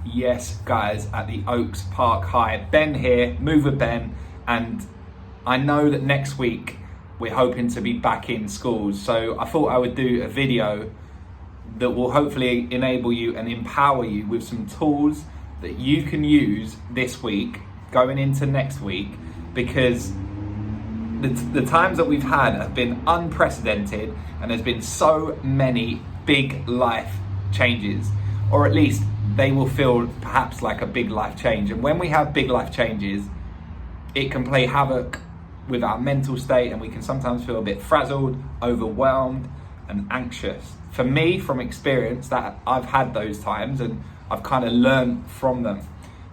Yes, guys, at the Oaks Park High. Ben here, Move with Ben, and I know that next week we're hoping to be back in schools. So I thought I would do a video that will hopefully enable you and empower you with some tools that you can use this week, going into next week, because the times that we've had have been unprecedented and there's been so many big life changes, or at least they will feel perhaps like a big life change. And when we have big life changes, it can play havoc with our mental state, and we can sometimes feel a bit frazzled, overwhelmed and anxious. For me, from experience, that I've had those times and I've kind of learned from them.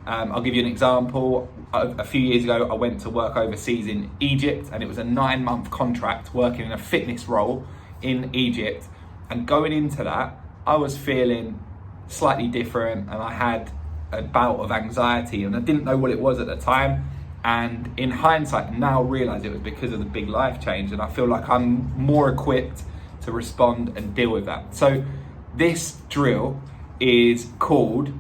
I'll give you an example. A few years ago, I went to work overseas in Egypt, and it was a 9-month contract working in a fitness role in Egypt. And going into that, I was feeling slightly different, and I had a bout of anxiety, and I didn't know what it was at the time. And in hindsight, now realize it was because of the big life change, and I feel like I'm more equipped to respond and deal with that. So this drill is called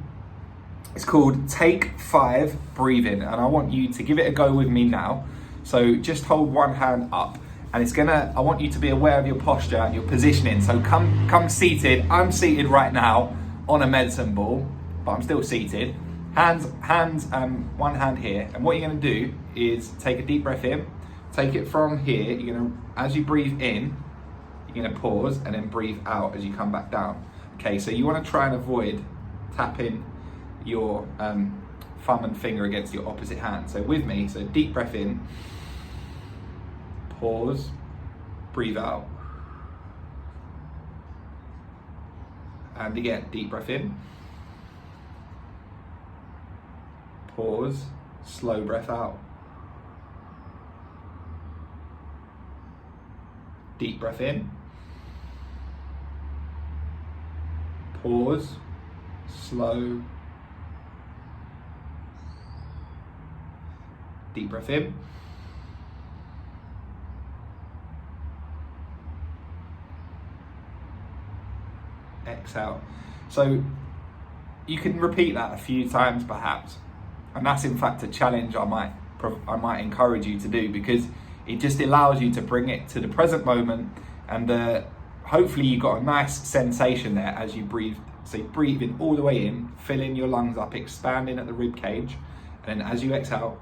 Take 5 Breathing, and I want you to give it a go with me now. So just hold one hand up, and I want you to be aware of your posture and your positioning. So come seated. I'm seated right now on a medicine ball, but I'm still seated. Hands, one hand here. And what you're gonna do is take a deep breath in, take it from here. As you breathe in, you're gonna pause and then breathe out as you come back down. Okay, so you wanna try and avoid tapping your thumb and finger against your opposite hand. So with me, so deep breath in, pause, breathe out. And again, deep breath in, pause, slow breath out. Deep breath in, pause, slow, deep breath in, exhale. So you can repeat that a few times perhaps, and that's in fact a challenge I might encourage you to do, because it just allows you to bring it to the present moment, and hopefully you got a nice sensation there as you breathe. So breathing all the way in, filling your lungs up, expanding at the rib cage, and then as you exhale,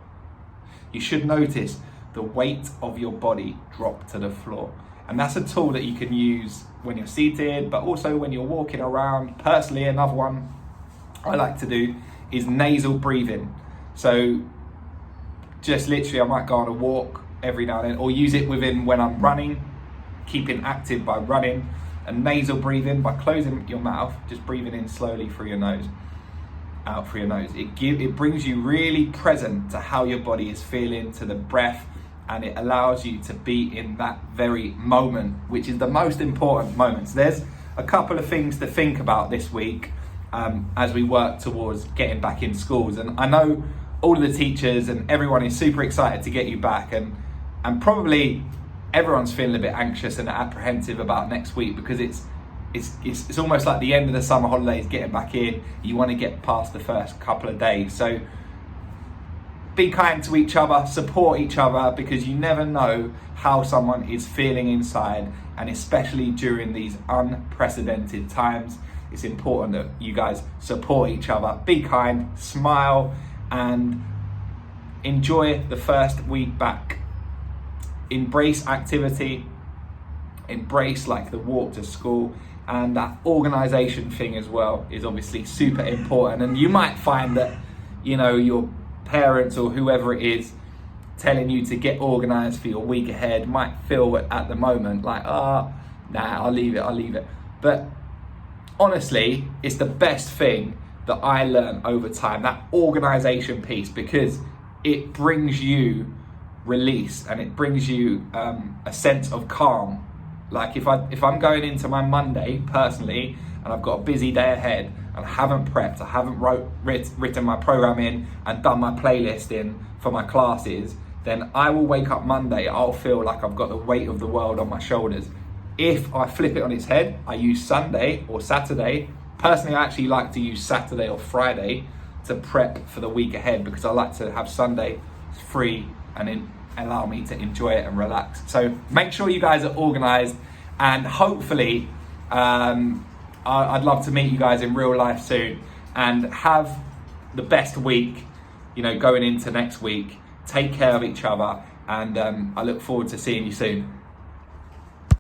you should notice the weight of your body drop to the floor. And that's a tool that you can use when you're seated, but also when you're walking around. Personally, another one I like to do is nasal breathing. So just literally, I might go on a walk every now and then, or use it when I'm running, keeping active by running. And nasal breathing, by closing your mouth, just breathing in slowly through your nose, out through your nose. It brings you really present to how your body is feeling, to the breath, and it allows you to be in that very moment, which is the most important moment. So there's a couple of things to think about this week as we work towards getting back in schools. And I know all of the teachers and everyone is super excited to get you back, and probably everyone's feeling a bit anxious and apprehensive about next week, because it's almost like the end of the summer holidays, getting back in. You want to get past the first couple of days. So be kind to each other, support each other, because you never know how someone is feeling inside, and especially during these unprecedented times, it's important that you guys support each other. Be kind, smile, and enjoy the first week back. Embrace activity, embrace like the walk to school, and that organisation thing as well is obviously super important. And you might find that, your parents or whoever it is telling you to get organised for your week ahead might feel at the moment like, I'll leave it. But honestly, it's the best thing that I learned over time, that organisation piece, because it brings you release and it brings you a sense of calm. Like if I'm going into my Monday personally and I've got a busy day ahead and I haven't prepped, I haven't written my program in and done my playlist in for my classes, then I will wake up Monday, I'll feel like I've got the weight of the world on my shoulders. If I flip it on its head, I use Sunday or Saturday Personally, I actually like to use Saturday or Friday to prep for the week ahead, because I like to have Sunday free and allow me to enjoy it and relax. So make sure you guys are organised, and hopefully I'd love to meet you guys in real life soon, and have the best week, going into next week. Take care of each other, and I look forward to seeing you soon.